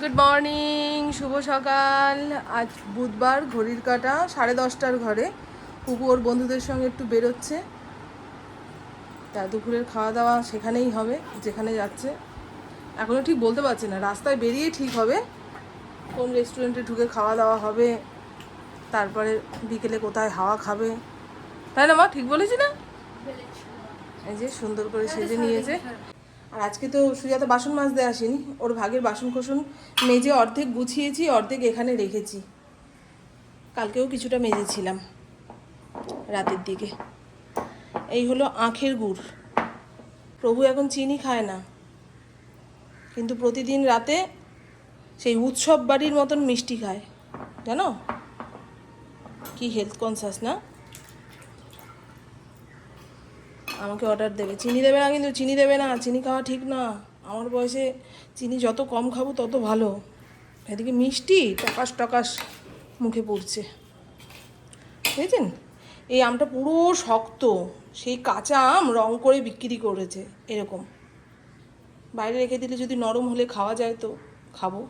Good morning, শুভ সকাল। আজ বুধবার, ঘড়ির কাঁটা 10:30টার ঘরে। পুপু ওর বন্ধুদের সঙ্গে একটু বেরোচ্ছে। তা দুপুরের খাওয়া দাওয়া সেখানেই হবে যেখানে যাচ্ছে। এখনও ঠিক বলতে পারছি না, রাস্তায় বেরিয়ে ঠিক হবে কোন রেস্টুরেন্টে ঢুকে খাওয়া দাওয়া হবে, তারপরে বিকেলে কোথায় হাওয়া খাবে। তাই না মা, ঠিক বলেছি না? এই যে সুন্দর করে সেজে নিয়েছে। আর আজকে তো সুজাতা বাসন মাজতে আসেনি, ওর ভাগের বাসন কোসন মেজে অর্ধেক গুছিয়েছি, অর্ধেক এখানে রেখেছি। কালকেও কিছুটা মেজেছিলাম রাতের দিকে। এই হলো আখের গুড়। প্রভু এখন চিনি খায় না, কিন্তু প্রতিদিন রাতে সেই উৎসব বাড়ির মতন মিষ্টি খায়, জানো? কি হেলথ কনসাস না। আমাকে অর্ডার দেবে, চিনি দেবে না, কিন্তু চিনি দেবে না, চিনি খাওয়া ঠিক না। আমার বয়সে চিনি যত কম খাবো তত ভালো। এদিকে মিষ্টি টকাস টকাস মুখে পড়ছে, বুঝেছেন? এই আমটা পুরো শক্ত, সেই কাঁচা আম রং করে বিক্রি করেছে এরকম। বাইরে রেখে দিলে যদি নরম হলে খাওয়া যায় তো খাবো।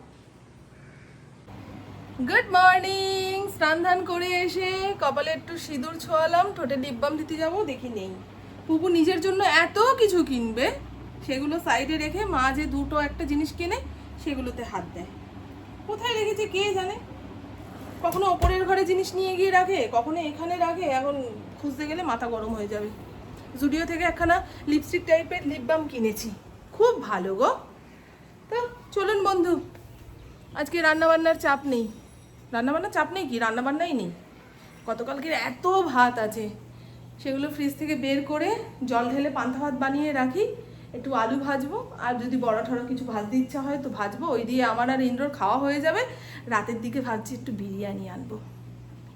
Good morning. স্নান ধান করে এসে কপালে একটু সিঁদুর ছোঁয়ালাম, ঠোঁটে লিপ বাম দিতে যাবো, দেখি নেই। পুপু নিজের জন্য এত কিছু কিনবে, সেগুলো সাইডে রেখে মা যে দুটো একটা জিনিস কেনে সেগুলোতে হাত দেয়। কোথায় রেখেছে কে জানে। কখনো ওপরের ঘরে জিনিস নিয়ে গিয়ে রাখে, কখনো এখানে রাখে। এখন খুঁজতে গেলে মাথা গরম হয়ে যাবে। জুডিও থেকে একখানা লিপস্টিক টাইপের লিপ বাম কিনেছি, খুব ভালো গো। তো চলুন বন্ধু, আজকে রান্নাবান্নার চাপ নেই। রান্নাবান্নার চাপ নেই কি, রান্নাবান্নাই নেই। গতকালকের এত ভাত আছে, সেগুলো ফ্রিজ থেকে বের করে জল ঢেলে পান্তা ভাত বানিয়ে রাখি। একটু আলু ভাজবো, আর যদি বড়া ঠড়া কিছু ভাজতে ইচ্ছা হয় তো ভাজবো। ওই দিয়ে আমার আর ইন্দ্রর খাওয়া হয়ে যাবে। রাতের দিকে ভাবছি একটু বিরিয়ানি আনবো।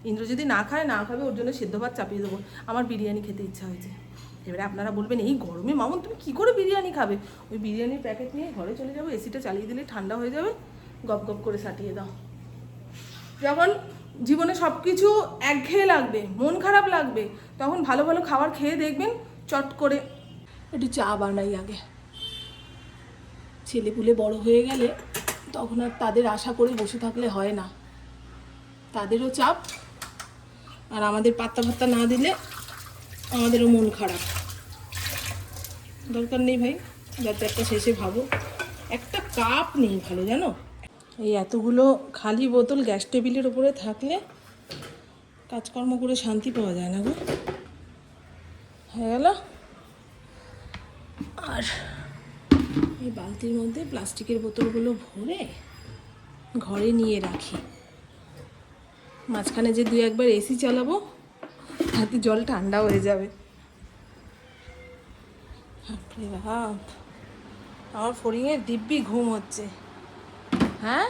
ইন্দ্র যদি না খাবে, ওর জন্য সেদ্ধ ভাত চাপিয়ে দেবো। আমার বিরিয়ানি খেতে ইচ্ছা হয়েছে। এবারে আপনারা বলবেন, এই গরমে মামুন তুমি কী করে বিরিয়ানি খাবে? ওই বিরিয়ানির প্যাকেট নিয়ে ঘরে চলে যাবো, এসিটা চালিয়ে দিলে ঠান্ডা হয়ে যাবে, গপ গপ করে সাটিয়ে দাও। যখন জীবনে সব কিছু একঘেয়ে লাগবে, মন খারাপ লাগবে, তখন ভালো ভালো খাবার খেয়ে দেখবেন চট করে একটু চা বানাই আগে। ছেলেপুলে বড় হয়ে গেলে তখন আর তাদের আশা করে বসে থাকলে হয় না। তাদেরও চাপ, আর আমাদের পাত্তা ভাত্তা না দিলে আমাদেরও মন খারাপ। দরকার নেই ভাই, যাতে একটা শেষে ভাবো। একটা কাপ নেই ভালো, জানো? এই এতগুলো খালি বোতল গ্যাস টেবিলের উপরে থাকলে কাজকর্ম করে শান্তি পাওয়া যায় না গো। হয়ে গেল। আর এই বালতির মধ্যে প্লাস্টিকের বোতলগুলো ভরে ঘরে নিয়ে রাখি। মাঝখানে যে 2-1বার এসি চালাবো, তাতে জল ঠান্ডা হয়ে যাবে। আমার ফড়িংয়ের দিব্যি ঘুম হচ্ছে। হ্যাঁ,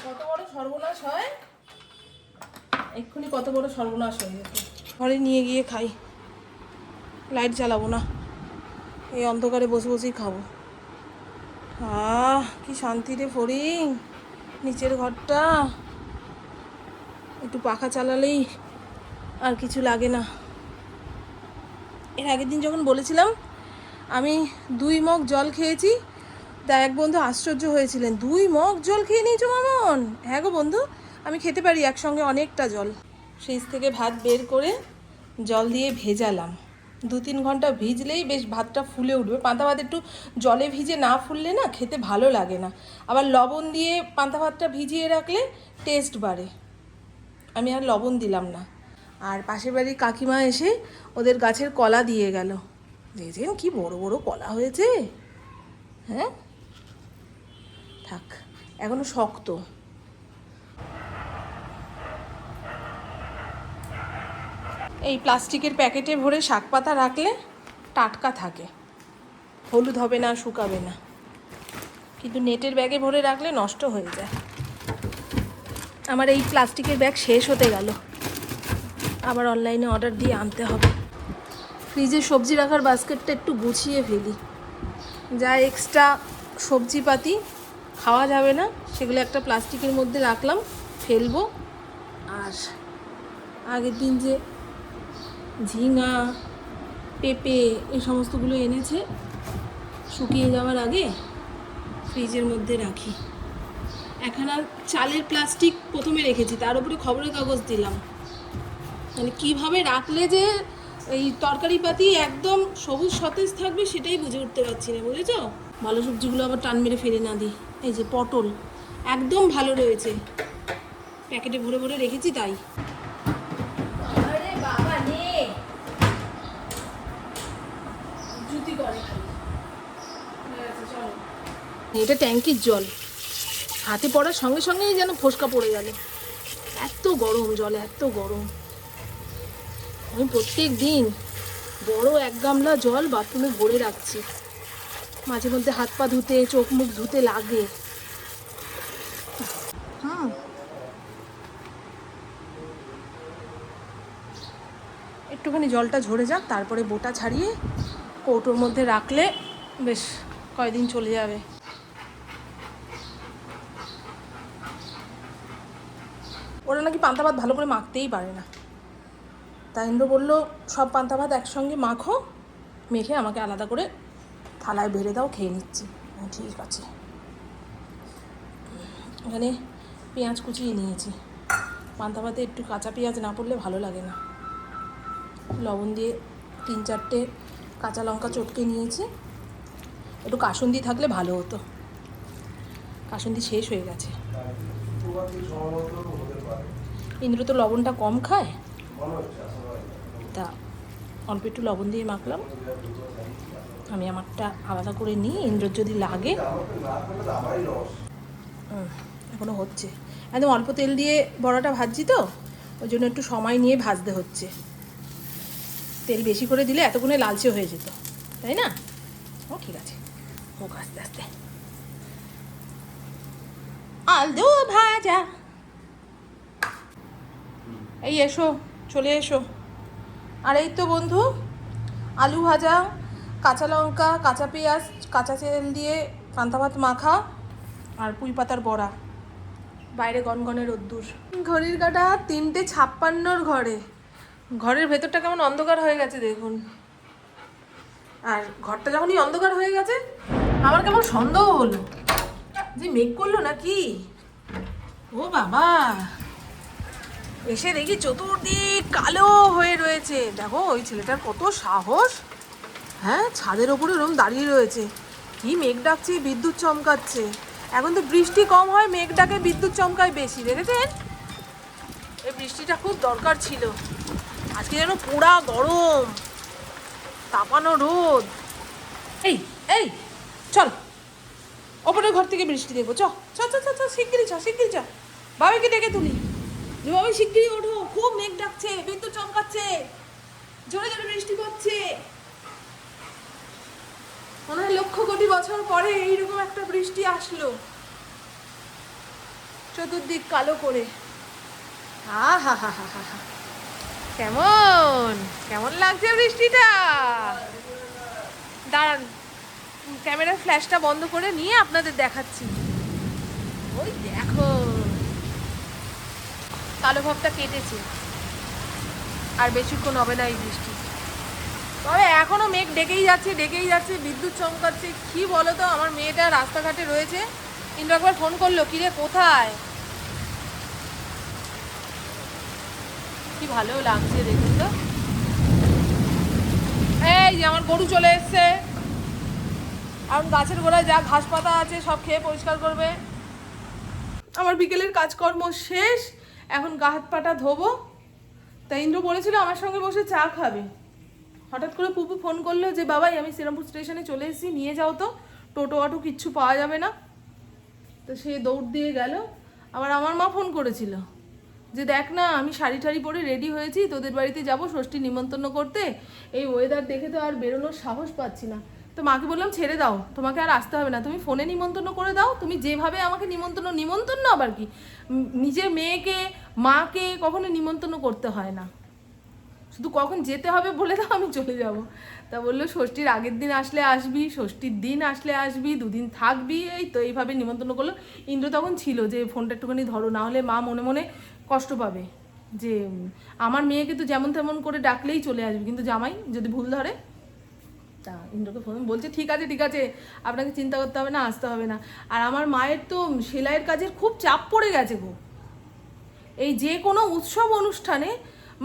কত বড় সর্বনাশ হয়, এক্ষুনি কত বড় সর্বনাশ হয়ে যেত। ঘরে নিয়ে গিয়ে খাই, লাইট জ্বালাবো না, এই অন্ধকারে বসে বসেই খাবো। কি শান্তি রে ফড়িং, নিচের ঘরটা একটু পাখা চালালেই আর কিছু লাগে না। এর আগের দিন যখন বলেছিলাম আমি 2 মগ জল খেয়েছি, তা এক বন্ধু আশ্চর্য হয়েছিলেন, 2 মগ জল খেয়ে নিয়েছো মামন? হ্যাঁ গো বন্ধু, আমি খেতে পারি একসঙ্গে অনেকটা জল। ফ্রিজ থেকে ভাত বের করে জল দিয়ে ভেজালাম। 2-3 ঘন্টা ভিজলেই বেশ ভাতটা ফুলে উঠবে। পান্তা ভাত একটু জলে ভিজে না ফুললে না খেতে ভালো লাগে না। আবার লবণ দিয়ে পান্তা ভাতটা ভিজিয়ে রাখলে টেস্ট বাড়ে। আমি আর লবণ দিলাম না। আর পাশের বাড়ির কাকিমা এসে ওদের গাছের কলা দিয়ে গেল। দেখছেন কি বড় বড় কলা হয়েছে। হ্যাঁ, থাক, এখনো শক্ত। এই প্লাস্টিকের প্যাকেটে ভরে শাক পাতা রাখলে টাটকা থাকে, হলুদ হবে না, শুকাবে না। কিন্তু নেটের ব্যাগে ভরে রাখলে নষ্ট হয়ে যায়। আমার এই প্লাস্টিকের ব্যাগ শেষ হতে গেল, আবার অনলাইনে অর্ডার দিয়ে আনতে হবে। ফ্রিজে সবজি রাখার বাস্কেটটা একটু গুছিয়ে ফেলি, যা এক্সট্রা সবজিপাতি খাওয়া যাবে না সেগুলো একটা প্লাস্টিকের মধ্যে রাখলাম, ফেলবো। আর আগের দিন যে ঝিঙা পেঁপে এই সমস্তগুলো এনেছে শুকিয়ে যাওয়ার আগে ফ্রিজের মধ্যে রাখি। একখানা চালের প্লাস্টিক প্রথমে রেখেছি, তার উপরে খবরের কাগজ দিলাম, মানে কীভাবে রাখলে যে এই তরকারি পাতি একদম সবুজ সতেজ থাকবে সেটাই বুঝে উঠতে পারছি না, বুঝেছ? ভালো সবজিগুলো আবার টান মেরে ফেলে না দিই। এই যে পটল একদম ভালো রয়েছে, প্যাকেটে ভরে ভরে রেখেছি তাই। আরে বাবা নে জুতি করে খালি। এটা ট্যাঙ্কির জল, হাতে পড়ার সঙ্গে সঙ্গেই যেন ফোসকা পড়ে গেল, এত গরম জল, এত গরম। আমি প্রত্যেক দিন বড় 1 গামলা জল বাথরুমে ভরে রাখছি, মাঝে মধ্যে হাত পা ধুতে চোখ মুখ ধুতে লাগে। একটুখানি জলটা ঝরে যাক, তারপরে বোটা ছাড়িয়ে কৌটোর মধ্যে রাখলে বেশ কয়দিন চলে যাবে। ওরা নাকি পান্তা ভাত ভালো করে মাখতেই পারে না, তাই ইন্দ্র বললো সব পান্তা ভাত একসঙ্গে মাখো, মেখে আমাকে আলাদা করে থালায় বেড়ে দাও, খেয়ে নিচ্ছি। ঠিক আছে। এখানে পেঁয়াজ কুচিয়ে নিয়েছি, পান্তা ভাতে একটু কাঁচা পেঁয়াজ না পড়লে ভালো লাগে না। লবণ দিয়ে 3-4টে কাঁচা লঙ্কা চটকে নিয়েছি, একটু কাসুন্দি থাকলে ভালো হতো, কাসুন্দি শেষ হয়ে গেছে। ইন্দ্র তো লবণটা কম খায়, তা অল্প একটু লবণ দিয়ে মাখলাম। আমি আমারটা আলাদা করে নিই, ইন্দ্রর যদি লাগে। এখনও হচ্ছে, একদম অল্প তেল দিয়ে বড়াটা ভাজছি তো, ওই জন্য একটু সময় নিয়ে ভাজতে হচ্ছে। তেল বেশি করে দিলে এতক্ষণে লালচে হয়ে যেত, তাই না? ও ঠিক আছে, হোক আস্তে আস্তে। আলু ভাজা, এই এসো, চলে এসো। আর এই তো বন্ধু, আলু ভাজা, কাঁচা লঙ্কা, কাঁচা পেঁয়াজ, কাঁচা তেল দিয়ে পান্তা ভাত মাখা আর পুঁই পাতার বড়া। বাইরে গনগনে রোদ্দুর, ঘড়ির কাঁটা 3:56 ঘরে। ঘরের ভেতরটা কেমন অন্ধকার হয়ে গেছে দেখুন। আর ঘরটা যখনই অন্ধকার হয়ে গেছে আমার কেমন সন্দেহ হলো যে মেঘ করলো নাকি। ও বাবা, এসে দেখি চতুর্দিক কালো হয়ে রয়েছে। দেখো ওই ছেলেটার কত সাহস, হ্যাঁ ছাদের ওপরে ওরকম দাঁড়িয়ে রয়েছে। কি মেঘ ডাকছে, বিদ্যুৎ চমকাচ্ছে। এখন তো বৃষ্টি কম হয়, মেঘ ডাকে বিদ্যুৎ চমকায় বেশি, দেখেছেন? এই বৃষ্টিটা খুব দরকার ছিল। আজকে যেন পুরা গরম, তাপানো রোদ। এই এই চল, ওপরের ঘর থেকে বৃষ্টি দেখবো। চ চ চ চ, শিগগিরি চ, শিগগিরি চ, বাবাকে ডেকে তুলি। বাবা শিগগিরি ওঠো, খুব মেঘ ডাকছে, বিদ্যুৎ চমকাচ্ছে, জোরে জোরে বৃষ্টি পড়ছে। মনে হয় লক্ষ কোটি বছর পরে এইরকম একটা বৃষ্টি আসলো, চতুর্দিক কালো করে। হা হা হা হা হা, কেমন কেমন লাগছে বৃষ্টিটা। দাঁড়ান, ক্যামেরার ফ্ল্যাশটা বন্ধ করে নিয়ে আপনাদের দেখাচ্ছি। ওই দেখো, কালো ভাবটা কেটেছে, আর বেশিক্ষণ হবে না এই বৃষ্টি। তবে এখনো মেঘ ডেকেই যাচ্ছে, ডেকেই যাচ্ছে, বিদ্যুৎ চমকাচ্ছে। কি বলো তো, আমার মেয়েটা রাস্তাঘাটে রয়েছে, কিন্তু একবার ফোন করলো, কিরে কোথায়। কি ভালো লাগছে দেখুন তো। এই যে আমার গরু চলে এসছে, এখন গাছের গোড়ায় যা ঘাস পাতা আছে সব খেয়ে পরিষ্কার করবে। আমার বিকেলের কাজকর্ম শেষ, এখন গা হাত পাটা ধোবো। তাই ইন্দ্র বলেছিল আমার সঙ্গে বসে চা খাবে। হঠাৎ করে পুপু ফোন করলো যে বাবাই আমি শ্রীরামপুর স্টেশনে চলে এসেছি, নিয়ে যাও তো, টোটো অটো কিচ্ছু পাওয়া যাবে না। তো সে দৌড় দিয়ে গেল। আবার আমার মা ফোন করেছিল যে দেখ না, আমি শাড়ি টাড়ি পরে রেডি হয়েছি, তোদের বাড়িতে যাব ষষ্ঠী নিমন্ত্রণ করতে। এই ওয়েদার দেখে তো আর বেরোনোর সাহস পাচ্ছি না। তো মাকে বললাম ছেড়ে দাও, তোমাকে আর আসতে হবে না, তুমি ফোনে নিমন্ত্রণ করে দাও। তুমি যেভাবে আমাকে নিমন্ত্রণ আবার কি, নিজের মেয়েকে মাকে কখনো নিমন্ত্রণ করতে হয় না, শুধু কখন যেতে হবে বলে দাও, আমি চলে যাব। তা বললো ষষ্ঠীর আগের দিন আসলে আসবি, ষষ্ঠীর দিন আসলে আসবি, 2 দিন থাকবি। এই তো এইভাবে নিমন্ত্রণ করলো। ইন্দ্র তখন ছিল যে ফোনটা একটুখানি ধরো, না হলে মা মনে মনে কষ্ট পাবে। যে আমার মেয়েকে তো যেমন তেমন করে ডাকলেই চলে আসবে, কিন্তু জামাই যদি ভুল ধরে, তা ইন্দ্রকে ফোন বলছে ঠিক আছে, আপনাকে চিন্তা করতে হবে না, আসতে হবে না। আর আমার মায়ের তো সেলাইয়ের কাজের খুব চাপ পড়ে গেছে গো। এই যে কোনো উৎসব অনুষ্ঠানে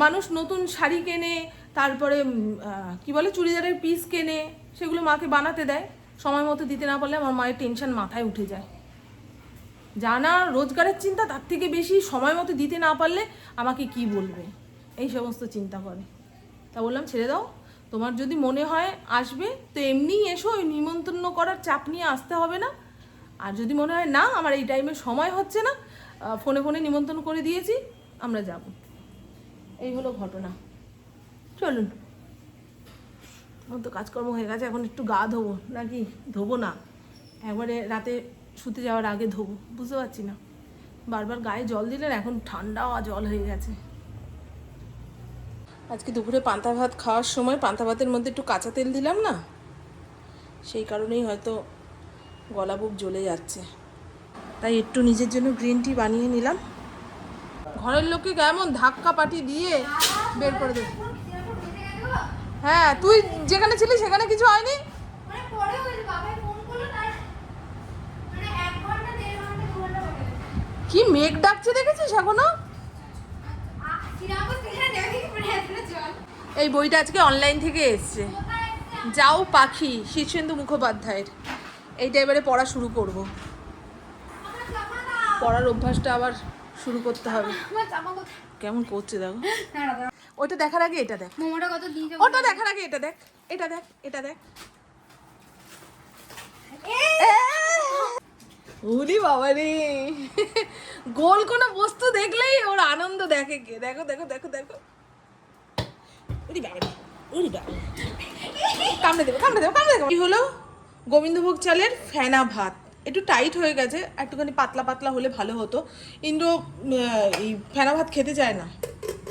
মানুষ নতুন শাড়ি কেনে, তারপরে কি বলে চুড়িদারের পিস কেনে, সেগুলো মাকে বানাতে দেয়। সময় মতো দিতে না পারলে আমার মায়ের টেনশন মাথায় উঠে যায়। জানা রোজগারের চিন্তা, তার থেকে বেশি সময় মতো দিতে না পারলে আমাকে কি বলবে, এই সমস্ত চিন্তা করে। তা বললাম ছেড়ে দাও, তোমার যদি মনে হয় আসবে তো এমনিই এসো, ওই নিমন্ত্রণ করার চাপ নিয়ে আসতে হবে না। আর যদি মনে হয় না আমার এই টাইমে সময় হচ্ছে না, ফোনে ফোনে নিমন্ত্রণ করে দিয়েছি, আমরা যাব। এই হলো ঘটনা। চলুন, আমার তো কাজকর্ম হয়ে গেছে, এখন একটু গা ধোবো, নাকি ধোবো না, একবারে রাতে শুতে যাওয়ার আগে ধোবো, বুঝতে পারছি না। বারবার গায়ে জল দিলেন, এখন ঠান্ডা জল হয়ে গেছে। আজকে দুপুরে পান্তা ভাত খাওয়ার সময় পান্তা ভাতের মধ্যে একটু কাঁচা তেল দিলাম না, সেই কারণেই হয়তো গলা বুক জ্বলে যাচ্ছে। তাই একটু নিজের জন্য গ্রিন টি বানিয়ে নিলাম। ঘরের লোককে কেমন ধাক্কা পাটি দিয়ে বের করে দেবে। হ্যাঁ, তুই যেখানে ছিলি সেখানে কিছু হয়নি? কি মেঘ ডাকছে দেখেছিস এখনো? এই বইটা আজকে অনলাইন থেকে এসছে, যাও পাখি, শীর্ষেন্দু মুখোপাধ্যায়ের। এইটা এবারে পড়া শুরু করব, পড়ার অভ্যাসটা আবার শুরু করতে হবে। কেমন করছে দেখো। ওটা দেখার আগে এটা দেখ, ওটা দেখার আগে এটা দেখ, এটা দেখ, এটা দেখ। ওরে বাবা রে, গোল কোনো বস্তু দেখলেই ওর আনন্দ দেখে কে। দেখো দেখো দেখো দেখো, ওরে বাবা রে, ওরে বাবা, কামড়ে দেবো কামড়ে দেবো কামড়ে দেবো। কি হলো? গোবিন্দভোগ চালের ফেনা ভাত, একটু টাইট হয়ে গেছে, একটুখানি পাতলা পাতলা হলে ভালো হতো। ইন্দ্র এই ফেনা ভাত খেতে চায় না,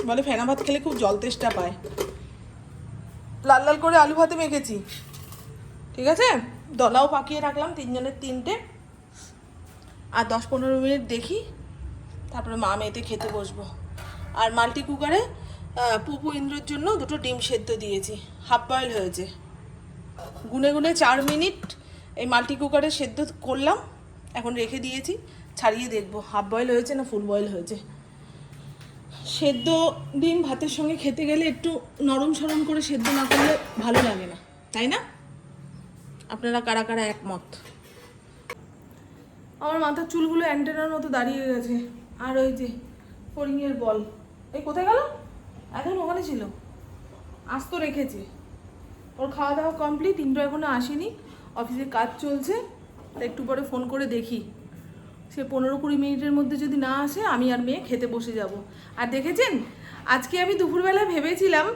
বলে ফেনা ভাত খেলে খুব জল তেষ্টা পায়। লাল লাল করে আলু ভাতে মেখেছি, ঠিক আছে, দলাও পাকিয়ে রাখলাম, তিনজনের তিনটে। আর 10-15 মিনিট দেখি, তারপরে মা মেয়েতে খেতে বসবো। আর মাল্টি কুকারে পুপু ইন্দ্রর জন্য 2টো ডিম সেদ্ধ দিয়েছি, হাফ বয়েল হয়েছে। গুনে গুনে 4 মিনিট এই মাল্টি কুকারে সেদ্ধ করলাম, এখন রেখে দিয়েছি, ছাড়িয়ে দেখবো হাফ বয়েল হয়েছে না ফুল বয়েল হয়েছে। সেদ্ধ ডিম ভাতের সঙ্গে খেতে গেলে একটু নরম সরম করে সেদ্ধ না করলে ভালো লাগে না, তাই না? আপনারা কারা কারা একমত? আমার মাথার চুলগুলো অ্যান্টেনার মতো দাঁড়িয়ে গেছে। আর ওই যে ফড়িংয়ের বল, এই কোথায় গেল? এখন ওখানে ছিল, আস্ত রেখেছে। ওর খাওয়া দাওয়া কমপ্লিট, ইন্দ্র এখনো আসেনি, অফিসে কাজ চলছে, তাই একটু পরে ফোন করে দেখি। সে 15-20 মিনিটের মধ্যে যদি না আসে, আমি আর মেয়ে খেতে বসে যাব। আর দেখেছেন, আজকে আমি দুপুরবেলায় ভেবেছিলাম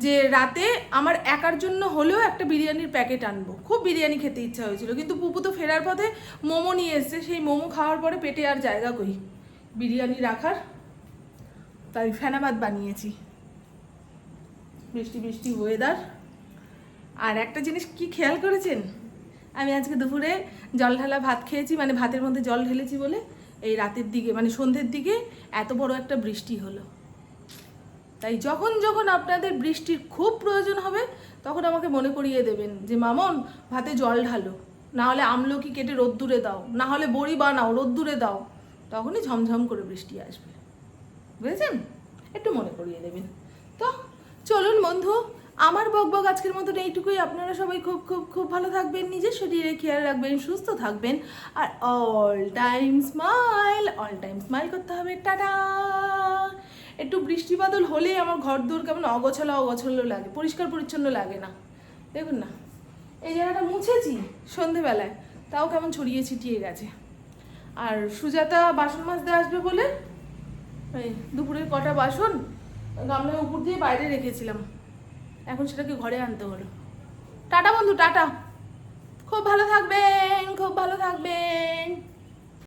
যে রাতে আমার একার জন্য হলেও একটা বিরিয়ানির প্যাকেট আনবো, খুব বিরিয়ানি খেতে ইচ্ছা হয়েছিল। কিন্তু পুপু তো ফেরার পথে মোমো নিয়ে এসছে, সেই মোমো খাওয়ার পরে পেটে আর জায়গা কই বিরিয়ানি রাখার, তাই ফেনা ভাত বানিয়েছি। বৃষ্টি বৃষ্টি ওয়েদার। আর একটা জিনিস কি খেয়াল করেছেন, আমি আজকে দুপুরে জল ঢালা ভাত খেয়েছি, মানে ভাতের মধ্যে জল ঢেলেছি বলে এই রাতের দিকে, মানে সন্ধ্যের দিকে এত বড় একটা বৃষ্টি হলো। তাই যখন যখন আপনাদের বৃষ্টির খুব প্রয়োজন হবে, তখন আমাকে মনে করিয়ে দেবেন যে মামন ভাতে জল ঢালো, না হলে আমলকি কেটে রোদ্দুরে দাও, না হলে বড়ি বানাও রোদ্দুরে দাও, তখনই ঝমঝম করে বৃষ্টি আসবে, বুঝেছেন? একটু মনে করিয়ে দেবেন। তো চলুন বন্ধু, আমার বকবক আজকের মতন এইটুকুই। আপনারা সবাই খুব খুব খুব ভালো থাকবেন, নিজের শরীরে খেয়াল রাখবেন, সুস্থ থাকবেন, আর অল টাইম স্মাইল করতে হবে। টাটা। একটু বৃষ্টি বাদল হলেই আমার ঘর দূর কেমন অগোছালো অগোছালো লাগে, পরিষ্কার পরিচ্ছন্ন লাগে না। দেখুন না, এই জায়গাটা মুছেছি সন্ধেবেলায়, তাও কেমন ছড়িয়ে ছিটিয়ে গেছে। আর সুজাতা বাসন মাজতে আসবে বলে এই দুপুরের কটা বাসন গামলার উপর দিয়ে বাইরে রেখেছিলাম, এখন সেটাকে ঘরে আনতে হলো। টাটা বন্ধু, টাটা। খুব ভালো থাকবেন, খুব ভালো থাকবেন।